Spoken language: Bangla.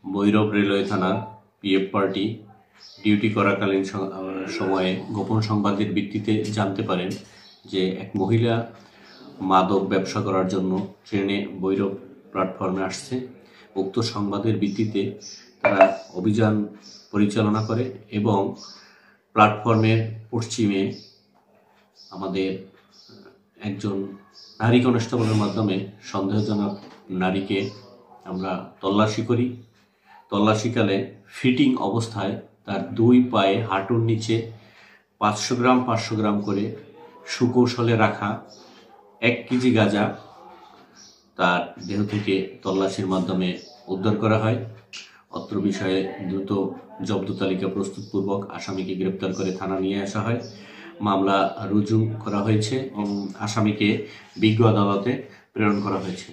ভৈরব রেলওয়ে থানার পিএফ পার্টি ডিউটি করাকালীন সময়ে গোপন সংবাদের ভিত্তিতে জানতে পারেন যে এক মহিলা মাদক ব্যবসা করার জন্য ট্রেনে ভৈরব প্ল্যাটফর্মে আসছে। উক্ত সংবাদের ভিত্তিতে তারা অভিযান পরিচালনা করে এবং প্ল্যাটফর্মের পশ্চিমে আমাদের একজন নারী কনস্টেবলের মাধ্যমে সন্দেহজনক নারীকে আমরা তল্লাশি করি। তল্লাশিকালে ফিটিং অবস্থায় তার দুই পায়ে হাঁটুর নিচে 500 গ্রাম করে সুকৌশলে রাখা 1 কেজি গাঁজা তার দেহ থেকে তল্লাশির মাধ্যমে উদ্ধার করা হয়। অত্র বিষয়ে দ্রুত জব্দ তালিকা প্রস্তুতপূর্বক আসামিকে গ্রেপ্তার করে থানা নিয়ে আসা হয়। মামলা রুজু করা হয়েছে এবং আসামিকে বিজ্ঞ আদালতে প্রেরণ করা হয়েছে।